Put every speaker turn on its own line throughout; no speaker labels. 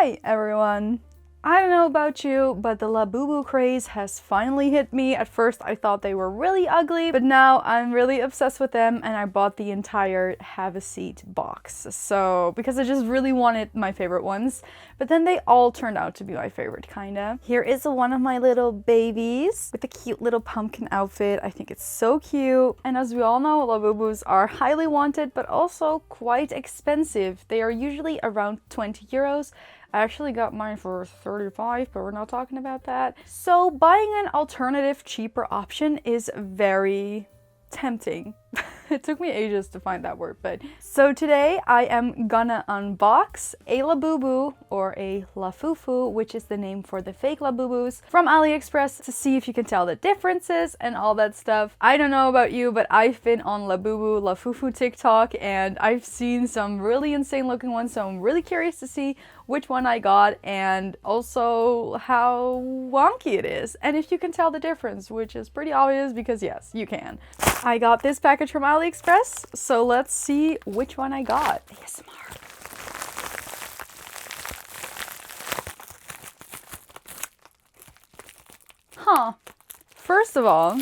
Hi everyone! I don't know about you, but the Labubu craze has finally hit me. At first I thought they were really ugly, but now I'm really obsessed with them and I bought the entire Have a Seat box. So, because I just really wanted my favorite ones, but then they all turned out to be my favorite, kinda. Here is one of my little babies with a cute little pumpkin outfit. I think it's so cute. And as we all know, Labubus are highly wanted, but also quite expensive. They are usually around 20 euros. I actually got mine for 35, but we're not talking about that. So buying an alternative, cheaper option is very tempting. It took me ages to find that word, but... So today I am gonna unbox a Labubu, or a Lafufu, which is the name for the fake Labubus, from Aliexpress to see if you can tell the differences and all that stuff. I don't know about you, but I've been on Labubu, Lafufu TikTok, and I've seen some really insane looking ones, so I'm really curious to see which one I got and also how wonky it is. And if you can tell the difference, which is pretty obvious because yes, you can. I got this package from Aliexpress, so let's see which one I got. ASMR. Huh. First of all,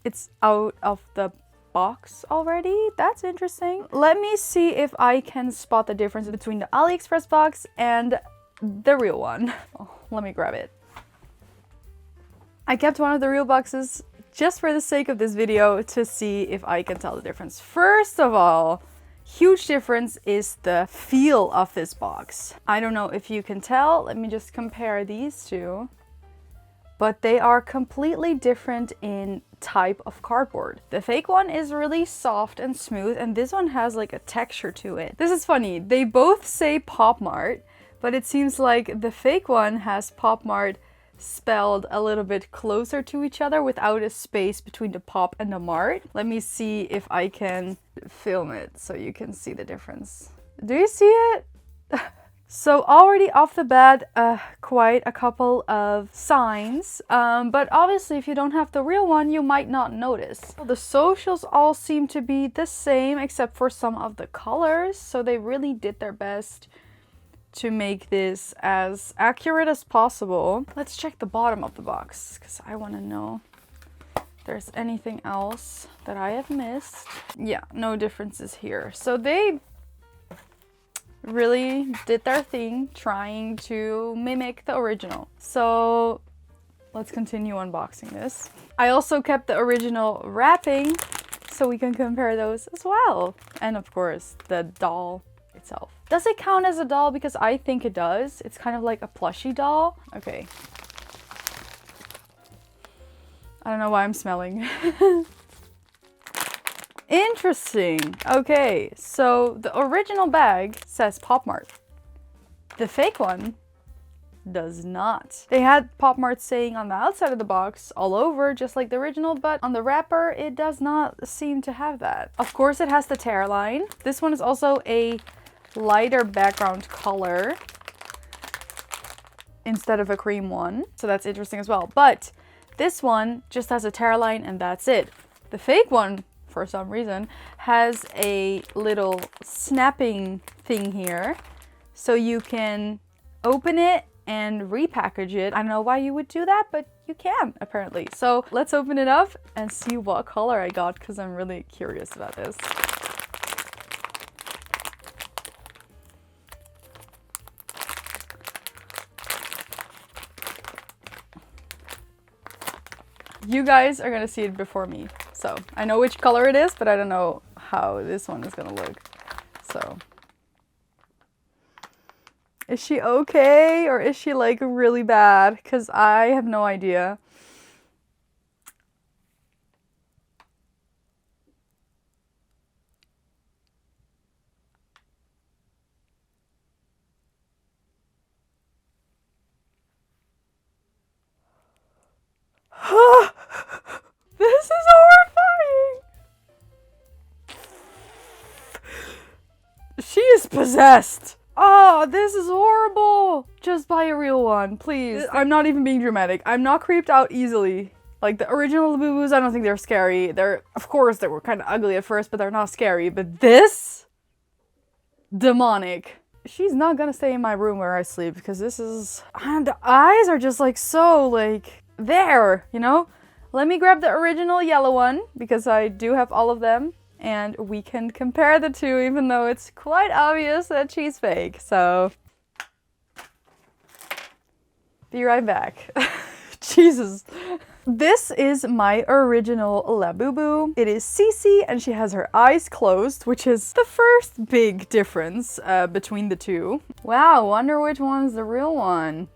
it's out of the box already. That's interesting. Let me see if I can spot the difference between the Aliexpress box and the real one. Oh, let me grab it. I kept one of the real boxes just for the sake of this video to see if I can tell the difference. First of all, huge difference is the feel of this box. I don't know if you can tell. Let me just compare these two. But they are completely different in type of cardboard. The fake one is really soft and smooth, and this one has like a texture to it. This is funny. They both say Pop Mart, but it seems like the fake one has Pop Mart spelled a little bit closer to each other without a space between the pop and the mart. Let me see if I can film it so you can see the difference. Do you see it? So already off the bat, quite a couple of signs, but obviously if you don't have the real one, you might not notice. The socials all seem to be the same except for some of the colors, so they really did their best to make this as accurate as possible. Let's check the bottom of the box, because I want to know if there's anything else that I have missed. Yeah, no differences here. So they really did their thing trying to mimic the original. So let's continue unboxing this. I also kept the original wrapping so we can compare those as well. And of course the doll itself. Does it count as a doll? Because I think it does. It's kind of like a plushie doll. Okay. I don't know why I'm smelling. Interesting. Okay, so the original bag says Pop Mart. The fake one does not. They had Pop Mart saying on the outside of the box all over, just like the original, but on the wrapper, it does not seem to have that. Of course, it has the tear line. This one is also a lighter background color instead of a cream one, so that's interesting as well. But this one just has a tear line and that's it. The fake one, for some reason, has a little snapping thing here, so you can open it and repackage it. I don't know why you would do that, but you can apparently. So let's open it up and see what color I got, because I'm really curious about this. You guys are gonna see it before me. So I know which color it is, but I don't know how this one is gonna look. So is she okay, or is she like really bad? Because I have no idea. This is horrifying! She is possessed! Oh, this is horrible! Just buy a real one, please. I'm not even being dramatic. I'm not creeped out easily. Like the original Labubus, I don't think they're scary. Of course, they were kind of ugly at first, but they're not scary. But this? Demonic. she's not gonna stay in my room where I sleep because this is... And the eyes are just like so like there, you know? Let me grab the original yellow one because I do have all of them and we can compare the two even though it's quite obvious that she's fake. So, be right back. Jesus. This is my original Labubu. It is Cece and she has her eyes closed, which is the first big difference between the two. Wow, wonder which one's the real one.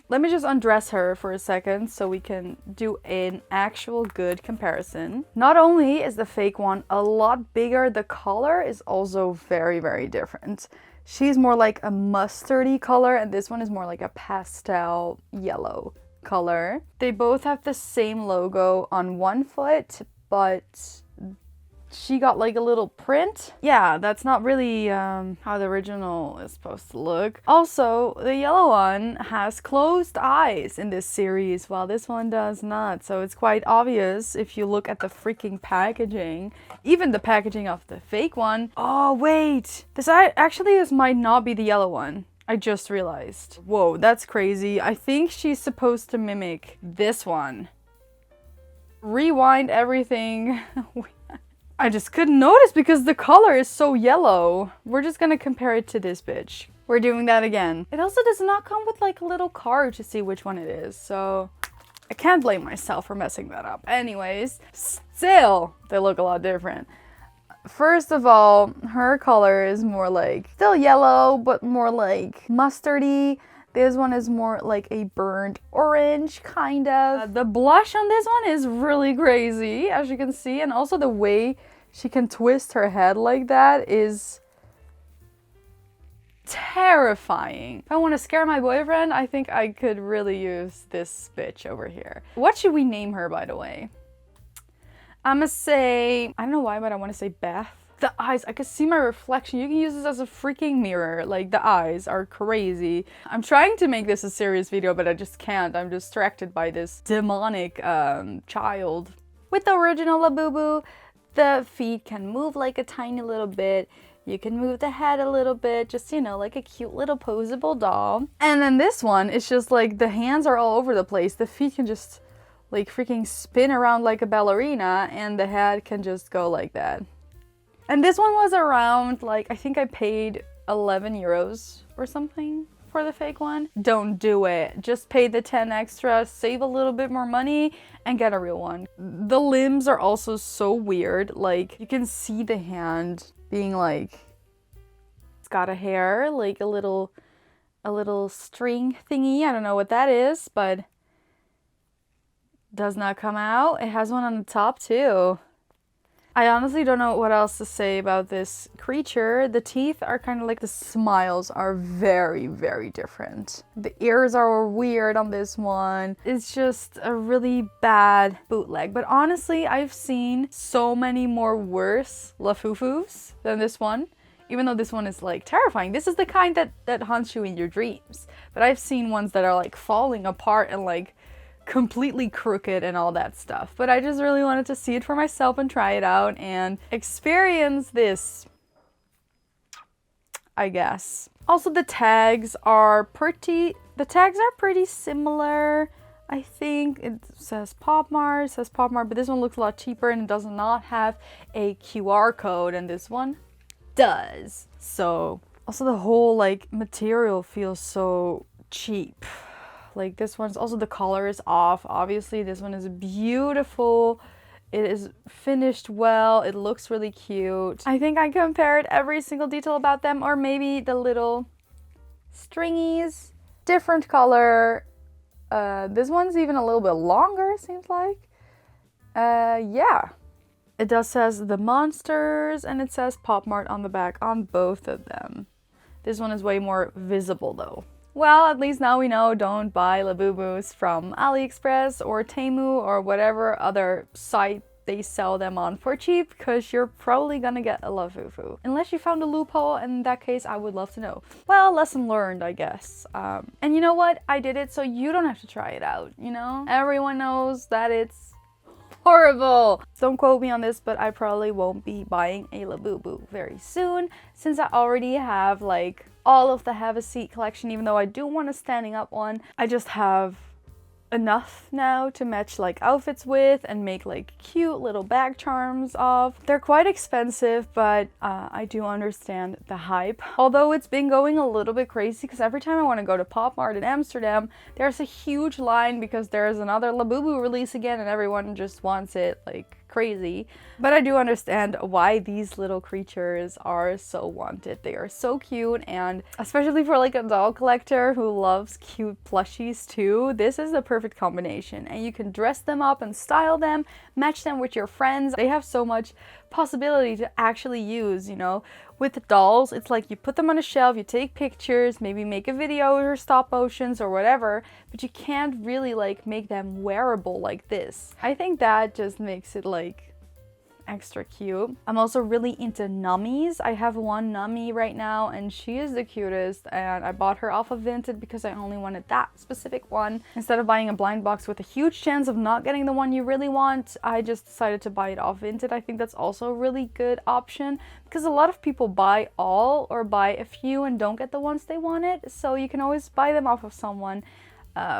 Let me just undress her for a second so we can do an actual good comparison. Not only is the fake one a lot bigger, the color is also very, very different. She's more like a mustardy color and this one is more like a pastel yellow color. They both have the same logo on one foot, but she got like a little print. Yeah, that's not really how the original is supposed to look. Also, the yellow one has closed eyes in this series, while this one does not. So it's quite obvious if you look at the freaking packaging. Even the packaging of the fake one. Oh, wait. This might not be the yellow one. I just realized. Whoa, that's crazy. I think she's supposed to mimic this one. Rewind everything. I just couldn't notice because the color is so yellow. We're just gonna compare it to this bitch. We're doing that again. It also does not come with like a little card to see which one it is, so I can't blame myself for messing that up. Anyways, still, they look a lot different. First of all, her color is more like still yellow, but more like mustardy. This one is more like a burnt orange, kind of. The blush on this one is really crazy, as you can see. And also the way she can twist her head like that is terrifying. If I want to scare my boyfriend, I think I could really use this bitch over here. What should we name her, by the way? I'm gonna say, I don't know why, but I want to say Beth. The eyes, I can see my reflection. You can use this as a freaking mirror. Like, the eyes are crazy. I'm trying to make this a serious video, but I just can't. I'm distracted by this demonic child. With the original Labubu, the feet can move like a tiny little bit. You can move the head a little bit, just, you know, like a cute little posable doll. And then this one, it's just like the hands are all over the place. The feet can just like freaking spin around like a ballerina and the head can just go like that. And this one was around, like, I think I paid 11 euros or something for the fake one. Don't do it. Just pay the 10 extra, save a little bit more money, and get a real one. The limbs are also so weird. Like, you can see the hand being like, it's got a hair, like a little string thingy. I don't know what that is, but does not come out. It has one on the top too. I honestly don't know what else to say about this creature. The teeth are kind of like, the smiles are very, very different. The ears are weird on this one. It's just a really bad bootleg. But honestly, I've seen so many more worse Lafufus than this one. Even though this one is like terrifying. This is the kind that haunts you in your dreams. But I've seen ones that are like falling apart and like completely crooked and all that stuff. But I just really wanted to see it for myself and try it out and experience this, I guess. Also, the tags are pretty similar. I think it says Pop Mart, but this one looks a lot cheaper and it does not have a QR code, and this one does. So also the whole like material feels so cheap. Like, this one's also, the color is off. Obviously, this one is beautiful. It is finished well. It looks really cute. I think I compared every single detail about them, or maybe the little stringies. Different color. This one's even a little bit longer, seems like. Yeah. It does says the monsters, and it says Pop Mart on the back on both of them. This one is way more visible though. Well, at least now we know, don't buy Labubus from Aliexpress or Temu or whatever other site they sell them on for cheap, because you're probably gonna get a Lafufu. Unless you found a loophole, and in that case, I would love to know. Well, lesson learned, I guess. And you know what? I did it so you don't have to try it out, you know? Everyone knows that it's horrible. Don't quote me on this, but I probably won't be buying a Labubu very soon since I already have like all of the Have a Seat collection, even though I do want a standing up one. I just have enough now to match like outfits with and make like cute little bag charms of. They're quite expensive, but I do understand the hype. Although it's been going a little bit crazy because every time I want to go to Pop Mart in Amsterdam, there's a huge line because there's another Labubu release again and everyone just wants it like crazy. But I do understand why these little creatures are so wanted. They are so cute, and especially for like a doll collector who loves cute plushies too, this is the perfect combination. And you can dress them up and style them, match them with your friends. They have so much possibility to actually use, you know. With dolls, it's like you put them on a shelf, you take pictures, maybe make a video or stop motions or whatever, but you can't really like make them wearable like this. I think that just makes it like extra cute. I'm also really into nummies. I have one nummy right now and she is the cutest, and I bought her off of Vinted because I only wanted that specific one. Instead of buying a blind box with a huge chance of not getting the one you really want, I just decided to buy it off Vinted. I think that's also a really good option because a lot of people buy all or buy a few and don't get the ones they wanted, so you can always buy them off of someone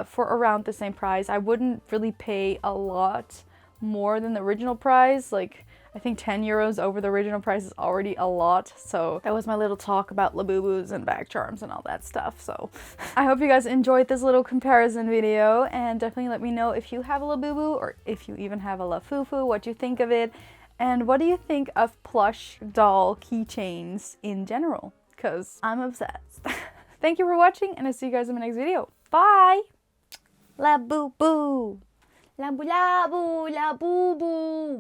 for around the same price. I wouldn't really pay a lot more than the original price. Like, I think 10 euros over the original price is already a lot. So that was my little talk about Labubus and bag charms and all that stuff. So I hope you guys enjoyed this little comparison video, and definitely let me know if you have a Labubu or if you even have a Lafufu, what you think of it, and what do you think of plush doll keychains in general, because I'm obsessed. Thank you for watching, and I'll see you guys in my next video. Bye! Labubu! Labu labu, labubu!